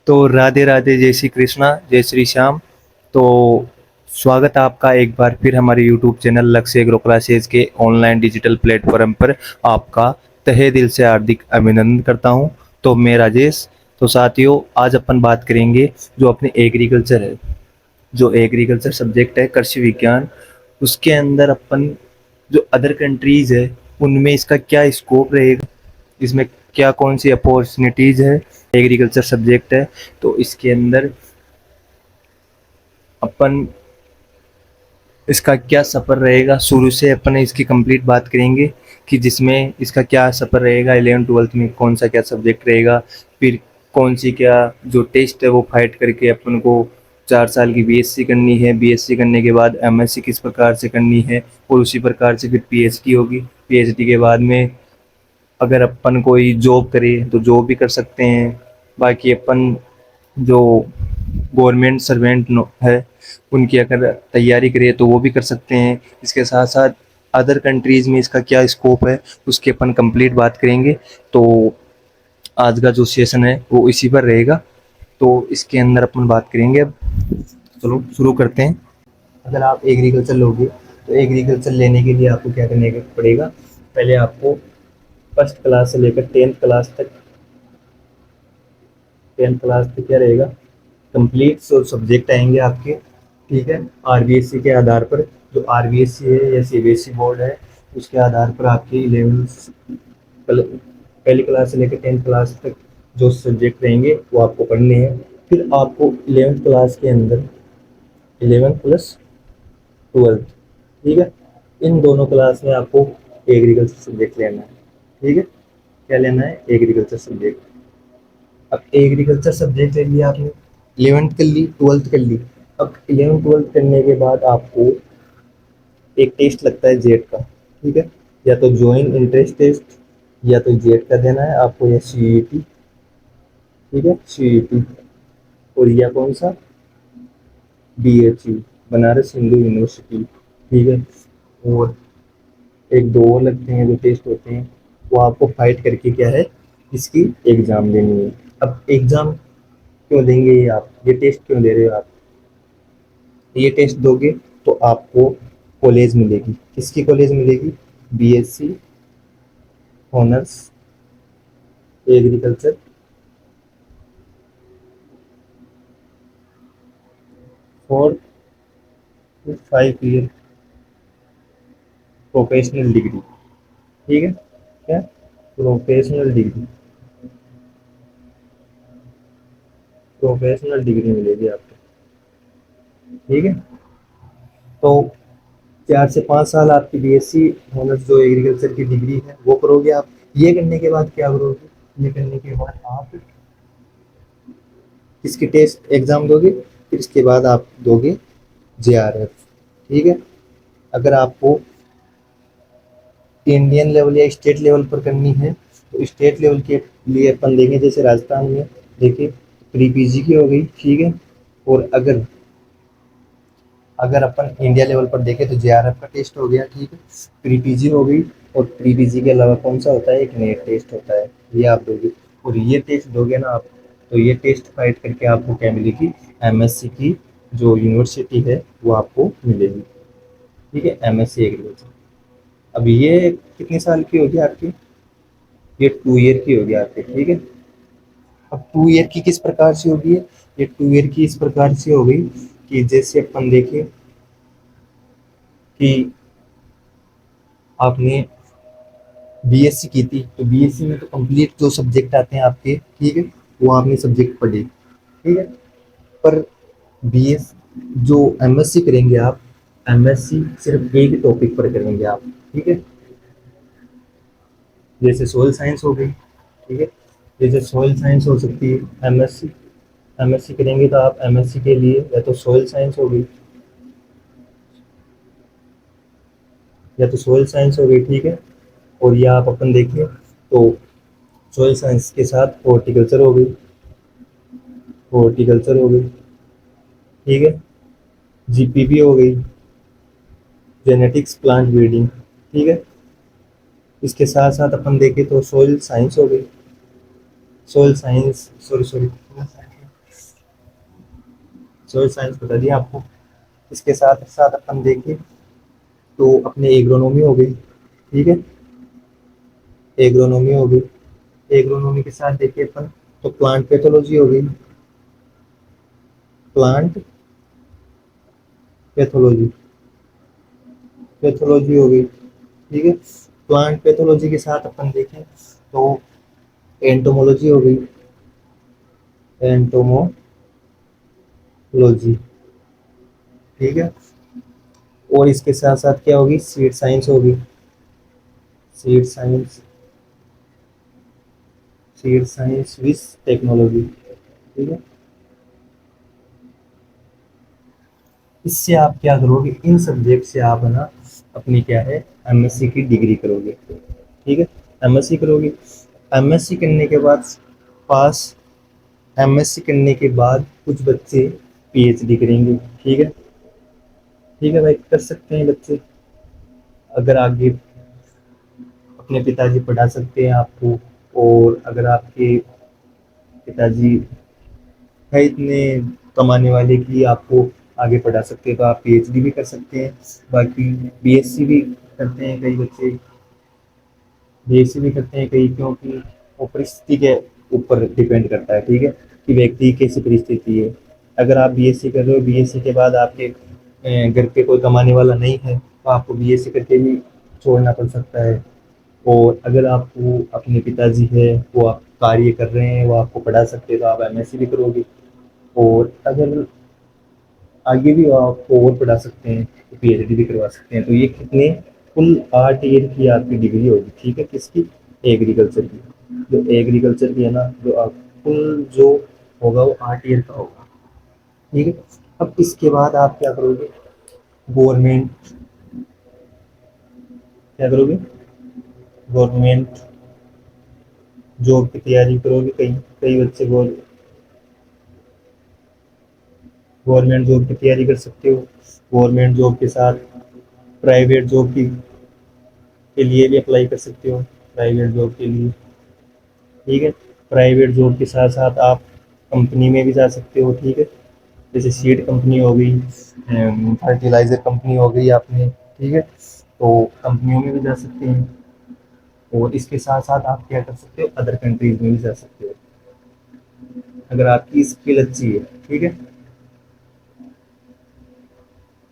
तो राधे राधे, जय श्री कृष्णा, जय श्री श्याम। तो स्वागत है आपका एक बार फिर हमारे यूट्यूब चैनल लक्ष्य एग्रो क्लासेज के ऑनलाइन डिजिटल प्लेटफॉर्म पर। आपका तहे दिल से हार्दिक अभिनंदन करता हूं। तो मैं राजेश। तो साथियों, आज अपन बात करेंगे जो अपने एग्रीकल्चर है, जो एग्रीकल्चर सब्जेक्ट है, कृषि विज्ञान। उसके अंदर अपन जो अदर कंट्रीज है उनमें इसका क्या स्कोप रहेगा, इसमें क्या कौन सी अपॉर्चुनिटीज है। एग्रीकल्चर सब्जेक्ट है तो इसके अंदर अपन इसका क्या सफ़र रहेगा, शुरू से अपन इसकी कंप्लीट बात करेंगे कि जिसमें इसका क्या सफ़र रहेगा, 11th-12th में कौन सा क्या सब्जेक्ट रहेगा, फिर कौन सी क्या जो टेस्ट है वो फाइट करके अपन को 4 साल की बीएससी करनी है। बीएससी करने के बाद एमएससी किस प्रकार से करनी है और उसी प्रकार से फिर पीएचडी होगी। पीएचडी के बाद में अगर अपन कोई जॉब करे तो जॉब भी कर सकते हैं। बाकी अपन जो गवर्नमेंट सर्वेंट है उनकी अगर तैयारी करें तो वो भी कर सकते हैं। इसके साथ साथ अदर कंट्रीज़ में इसका क्या स्कोप है उसकी अपन कंप्लीट बात करेंगे। तो आज का जो सेशन है वो इसी पर रहेगा। तो इसके अंदर अपन बात करेंगे अब। चलो शुरू करते हैं। अगर आप एग्रीकल्चर लोगे तो एग्रीकल्चर लेने के लिए आपको क्या करने पड़ेगा, पहले आपको फर्स्ट क्लास से लेकर 10th क्लास तक क्या रहेगा, कंप्लीट सब्जेक्ट आएंगे आपके। ठीक है, आरबीएससी के आधार पर, जो आरबीएससी है या सीबीएसई बोर्ड है उसके आधार पर आपकी 11th पहली क्लास से लेकर 10th क्लास तक जो सब्जेक्ट रहेंगे वो आपको पढ़ने हैं। फिर आपको 11th क्लास के अंदर 11th+12, ठीक है, इन दोनों क्लास में आपको एग्रीकल्चर सब्जेक्ट लेना है। ठीक है, क्या लेना है, एग्रीकल्चर सब्जेक्ट। अब एग्रीकल्चर सब्जेक्ट ले लिया आपने, 11th कर ली, 12th कर ली। अब 11th-12th करने के बाद आपको एक टेस्ट लगता है जेड का। ठीक है, या तो ज्वाइन इंट्रेंस टेस्ट या तो जेड का देना है आपको, या सीईटी। ठीक है, सीईटी। और या कौन सा, बीएचयू, बनारस हिंदू यूनिवर्सिटी। ठीक है, और एक दो और लगते हैं जो टेस्ट होते हैं, वो आपको फाइट करके क्या है, इसकी एग्ज़ाम देनी है। अब एग्ज़ाम क्यों देंगे ये आप, ये टेस्ट क्यों दे रहे हो आप, ये टेस्ट दोगे तो आपको कॉलेज मिलेगी। किसकी कॉलेज मिलेगी, BSc honours agriculture for 5 year professional degree. ठीक है, क्या, प्रोफेशनल डिग्री, प्रोफेशनल डिग्री मिलेगी आपको। ठीक है, तो 4 से 5 साल आपकी बीएससी ऑनर्स जो एग्रीकल्चर की डिग्री है वो करोगे आप। ये करने के बाद क्या करोगे, ये करने के बाद आप इसकी टेस्ट एग्जाम दोगे, फिर इसके बाद आप दोगे जेआरएफ। ठीक है, अगर आपको इंडियन लेवल या स्टेट लेवल पर करनी है तो स्टेट लेवल के लिए अपन देंगे, जैसे राजस्थान में देखिए प्री पीजी की हो गई। ठीक है, और अगर अगर अपन इंडिया लेवल पर देखें तो जेआरएफ का टेस्ट हो गया। ठीक है, प्री पीजी हो गई। और प्री पीजी के अलावा कौन सा होता है, एक नेट टेस्ट होता है, ये आप दोगे। और ये टेस्ट दोगे ना आप, तो ये टेस्ट फाइट करके आपको क्या मिलेगी, एमएससी की जो यूनिवर्सिटी है वो आपको मिलेगी। ठीक है, एमएससी एग्रीकल्चर। अब ये कितने साल की होगी आपकी, ये 2 ईयर की होगी आपकी। ठीक है, अब 2 ईयर की किस प्रकार से होगी, ये 2 ईयर की इस प्रकार से हो गई कि जैसे अपन देखें कि आपने बीएससी की थी तो बीएससी में तो कंप्लीट जो सब्जेक्ट आते हैं आपके, ठीक है, वो आपने सब्जेक्ट पढ़े। ठीक है, पर बीएस जो एमएससी करेंगे आप, एमएससी सिर्फ एक टॉपिक पर करेंगे आप। ठीक है, जैसे सोयल साइंस हो गई। ठीक है, जैसे सोयल साइंस हो सकती है एमएससी, एमएससी करेंगे तो आप एमएससी के लिए या तो सोयल साइंस हो गई, या तो सोयल साइंस हो गई। ठीक है, और या आप अपन देखें तो सोयल साइंस के साथ हॉर्टिकल्चर हो गई, हॉर्टिकल्चर हो गई। ठीक है, जीपीपी हो गई, जेनेटिक्स प्लांट ब्रीडिंग। ठीक है, इसके साथ साथ अपन देखें तो सोयल साइंस हो गई, soil science, sorry sorry, soil science बता दिया आपको। इसके साथ साथ अपन देखें तो अपने एग्रोनॉमी हो गई, ठीक है, एग्रोनॉमी हो गई। एग्रोनॉमी के साथ देखिए अपन तो प्लांट पैथोलॉजी हो गई, प्लांट पैथोलॉजी, पैथोलॉजी हो गई, ठीक है। प्लांट पैथोलॉजी के साथ अपन देखें तो एंटोमोलॉजी हो गई, एंटोमोलॉजी, ठीक है। और इसके साथ साथ क्या होगी, सीड साइंस होगी, seed science, seed science with technology, ठीक है। इससे आप क्या करोगे, इन सब्जेक्ट से आप है ना अपनी क्या है एमएससी की डिग्री करोगे, ठीक है। एमएससी करोगे, एमएससी करने के बाद पास, एमएससी करने के बाद कुछ बच्चे पीएचडी करेंगे, ठीक है, ठीक है भाई, कर सकते हैं बच्चे। अगर आगे अपने पिताजी पढ़ा सकते हैं आपको, और अगर आपके पिताजी है इतने कमाने वाले कि आपको आगे पढ़ा सकते हैं तो आप पीएचडी भी कर सकते हैं। बाकी बीएससी भी करते हैं कई बच्चे, बीएससी भी करते हैं कई, क्योंकि वो परिस्थिति के ऊपर डिपेंड करता है, ठीक है, कि व्यक्ति की कैसी परिस्थिति है। अगर आप बीएससी कर रहे हो, बीएससी के बाद आपके घर पे कोई कमाने वाला नहीं है तो आपको बीएससी करके भी छोड़ना पड़ सकता है। और अगर आपको अपने पिताजी है वो आप कार्य कर रहे हैं, वो आपको पढ़ा सकते हैं, तो आप एमएससी भी करोगे। और अगर आगे भी आपको और पढ़ा सकते हैं तो पीएचडी भी करवा सकते हैं। तो ये कितने, कुल 8 ईयर की आपकी डिग्री होगी, ठीक है, किसकी, एग्रीकल्चर की। जो एग्रीकल्चर की है ना, जो आप कुल जो होगा वो 8 ईयर का होगा, ठीक है। अब इसके बाद आप क्या करोगे, गवर्नमेंट, क्या करोगे, गवर्नमेंट जॉब की तैयारी करोगे। कई कई बच्चे गवर्नमेंट जॉब की तैयारी कर सकते हो। गवर्नमेंट जॉब के साथ प्राइवेट जॉब की के लिए भी अप्लाई कर सकते हो, प्राइवेट जॉब के लिए, ठीक है। प्राइवेट जॉब के साथ साथ आप कंपनी में भी जा सकते हो, ठीक है, जैसे सीड कंपनी हो गई, फर्टिलाइजर कंपनी हो गई आपने, ठीक है, तो कंपनियों में भी जा सकते हैं। और इसके साथ साथ आप क्या कर सकते हो, अदर कंट्रीज में भी जा सकते हो अगर आपकी स्किल अच्छी है, ठीक है।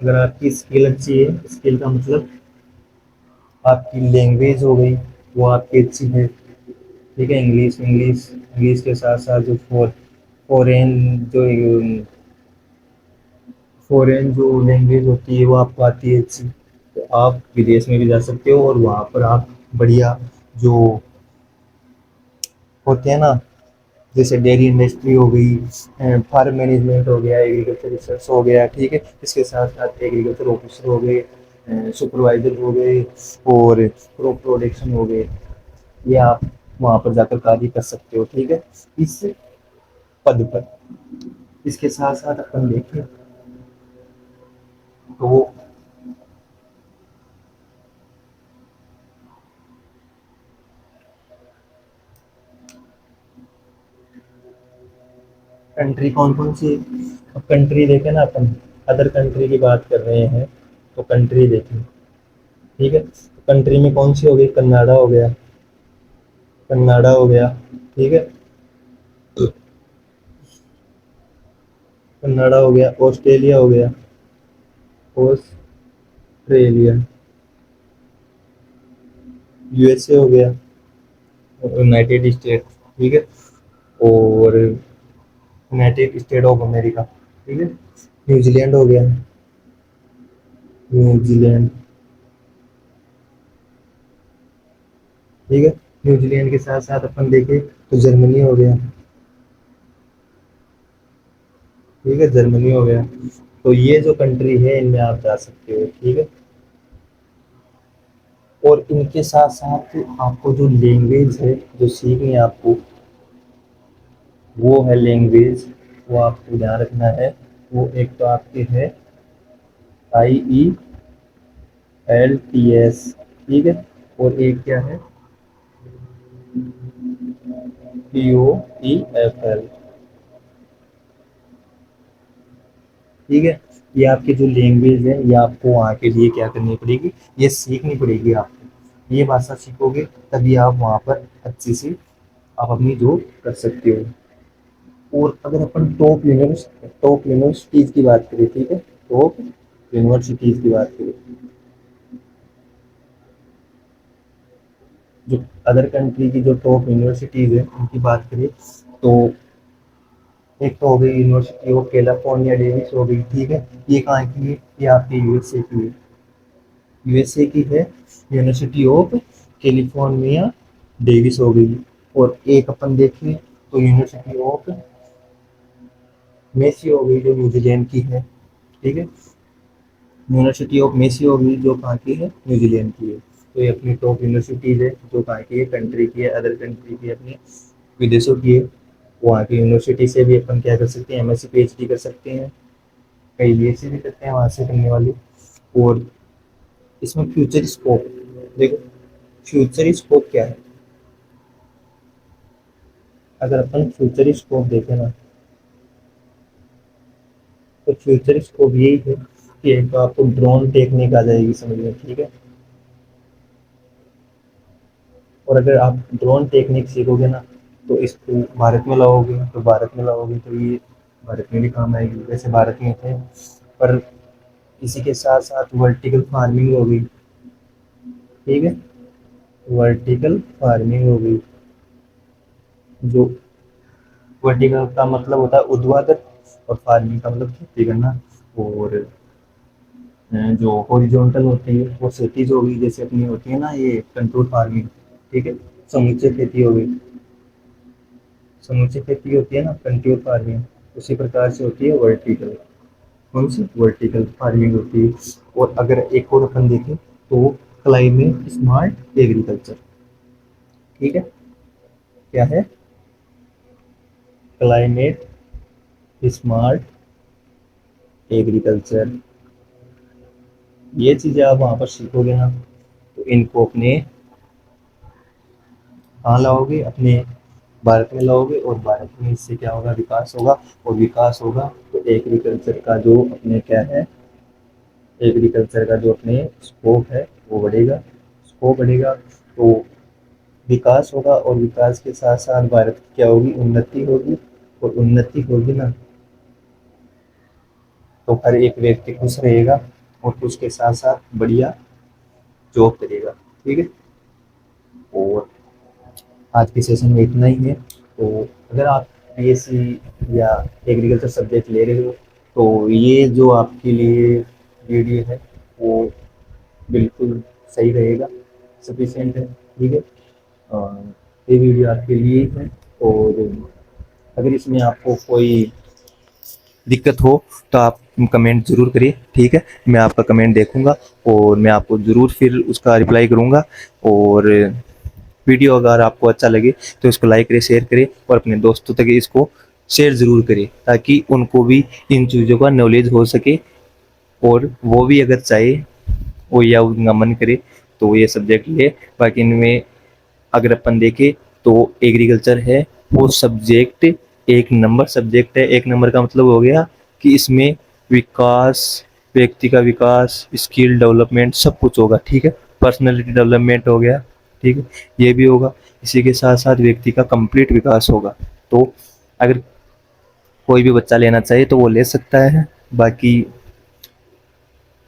अगर आपकी स्किल अच्छी है, स्किल का मतलब आपकी लैंग्वेज हो गई वो आपकी अच्छी है, ठीक है, इंग्लिश, इंग्लिश के साथ साथ जो फॉरेन जो फॉरेन जो लैंग्वेज होती है वो आपको आती है अच्छी, तो आप विदेश में भी जा सकते हो और वहाँ पर आप बढ़िया जो होते हैं ना, जैसे डेयरी इंडस्ट्री हो गई, फार्म मैनेजमेंट हो गया, एग्रीकल्चर रिसर्च हो गया, ठीक है, इसके साथ साथ एग्रीकल्चर ऑफिसर हो गए, सुपरवाइजर हो गए, और क्रॉप प्रोडक्शन हो गए, ये आप वहाँ पर जाकर कार्य कर सकते हो, ठीक है, इस पद पर। इसके साथ साथ अपन देखें तो कंट्री कौन कौन सी, अब कंट्री देखें ना अपन, अदर कंट्री की बात कर रहे हैं तो कंट्री देखें, ठीक है। कंट्री में कौन सी हो गई, कनाडा हो गया, कनाडा हो गया, ठीक है, कनाडा हो गया, ऑस्ट्रेलिया हो गया, ऑस्ट्रेलिया, यूएसए हो गया, यूनाइटेड स्टेट, ठीक है, और यूनाइटेड स्टेट ऑफ अमेरिका, ठीक है, न्यूजीलैंड हो गया, न्यूजीलैंड, ठीक है। न्यूजीलैंड के साथ साथ अपन देखें तो जर्मनी हो गया, ठीक है, जर्मनी हो गया। तो ये जो कंट्री है इनमें आप जा सकते हो, ठीक है। और इनके साथ साथ आपको जो लैंग्वेज है जो सीखनी है आपको, वो है लैंग्वेज, वो आपको ध्यान रखना है। वो एक तो आपके है IELTS, ठीक है, और एक क्या है, TOEFL, ठीक है। ये आपकी जो लैंग्वेज है ये आपको वहाँ के लिए क्या करनी पड़ेगी, ये सीखनी पड़ेगी आपको। ये भाषा सीखोगे तभी आप वहाँ पर अच्छी सी आप अपनी जॉब कर सकते हो। और अगर अपन टॉप यूनिवर्सिटीज की बात करें, ठीक है, टॉप यूनिवर्सिटीज की बात करें, जो अदर कंट्री की जो टॉप यूनिवर्सिटीज है उनकी बात करें तो एक तो हो गई यूनिवर्सिटी ऑफ कैलिफोर्निया डेविस हो गई, ठीक है। ये कहाँ की है, ये आपकी यूएसए की है, यूएसए की है, यूनिवर्सिटी ऑफ कैलिफोर्निया डेविस हो गई। और एक अपन देखें तो यूनिवर्सिटी ऑफ मेसी हो गई जो न्यूजीलैंड की है, ठीक है। यूनिवर्सिटी ऑफ मेसी हो गई जो कहाँ की है, न्यूजीलैंड की है। तो ये अपनी टॉप यूनिवर्सिटीज है जो कहाँ की है, कंट्री की है, अदर कंट्री की है, अपने विदेशों की है। वहाँ की यूनिवर्सिटी से भी अपन क्या कर सकते हैं, एमएससी पीएचडी कर सकते हैं, कई बीएससी भी करते हैं वहाँ से करने वाले। और इसमें फ्यूचर स्कोप देखो, फ्यूचर स्कोप क्या है, अगर अपन फ्यूचर स्कोप देखें ना तो फ्यूचर स्कोप यही है कि एक तो आपको ड्रोन टेक्निक आ जाएगी समझ में, ठीक है। और अगर आप ड्रोन टेक्निक सीखोगे ना तो इसको भारत में लाओगे, तो भारत में लाओगे तो ये भारत में भी काम आएगी, वैसे भारत में थे। पर इसी के साथ साथ वर्टिकल फार्मिंग हो गई, ठीक है, वर्टिकल फार्मिंग हो गई। जो वर्टिकल का मतलब होता है ऊर्ध्वाधर और फार्मिंग का मतलब खेती करना। और जो हॉरिजॉन्टल होती है वो क्षैतिज हो गई, जैसे अपनी होती है ना ये कंट्रोल फार्मिंग, ठीक है, समुच्चय खेती हो गई। समुच्चय खेती होती है ना कंट्रोल फार्मिंग, उसी प्रकार से होती है वर्टिकल, कौन सी वर्टिकल फार्मिंग होती है। और अगर एक और अपन देखें तो क्लाइमेट स्मार्ट एग्रीकल्चर, ठीक है, क्या है, क्लाइमेट स्मार्ट एग्रीकल्चर। ये चीज़ें आप वहाँ पर सीखोगे ना तो इनको अपने कहाँ लाओगे, अपने भारत में लाओगे, और भारत में इससे क्या होगा, विकास होगा। और विकास होगा तो एग्रीकल्चर का जो अपने क्या है, एग्रीकल्चर का जो अपने स्कोप है वो बढ़ेगा, स्कोप बढ़ेगा तो विकास होगा। और विकास के साथ साथ भारत की क्या होगी, उन्नति होगी। और उन्नति होगी ना तो हर एक व्यक्ति खुश रहेगा और उसके साथ साथ बढ़िया जॉब करेगा, ठीक है। और आज के सेशन में इतना ही है। तो अगर आप बीएससी या एग्रीकल्चर सब्जेक्ट ले रहे हो तो ये जो आपके लिए वीडियो है वो बिल्कुल सही रहेगा, सफिशिएंट है, ठीक है। ये वीडियो आपके लिए है। और अगर इसमें आपको कोई दिक्कत हो तो आप कमेंट ज़रूर करिए, ठीक है। मैं आपका कमेंट देखूंगा और मैं आपको ज़रूर फिर उसका रिप्लाई करूंगा। और वीडियो अगर आपको अच्छा लगे तो इसको लाइक करें, शेयर करें और अपने दोस्तों तक इसको शेयर ज़रूर करें ताकि उनको भी इन चीज़ों का नॉलेज हो सके। और वो भी अगर चाहे वो या उनका मन करे तो ये सब्जेक्ट ले। बाकी इनमें अगर अपन देखें तो एग्रीकल्चर है वो सब्जेक्ट एक नंबर सब्जेक्ट है। एक नंबर का मतलब हो गया कि इसमें विकास, व्यक्ति का विकास, स्किल डेवलपमेंट सब कुछ होगा, ठीक है। पर्सनालिटी डेवलपमेंट हो गया, ठीक है, ये भी होगा। इसी के साथ साथ व्यक्ति का कंप्लीट विकास होगा। तो अगर कोई भी बच्चा लेना चाहे तो वो ले सकता है। बाकी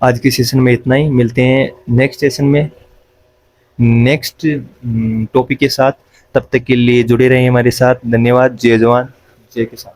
आज के सेशन में इतना ही, मिलते हैं नेक्स्ट सेशन में नेक्स्ट टॉपिक के साथ। तब तक के लिए जुड़े रहें हमारे साथ। धन्यवाद। जय जवान जय किसान।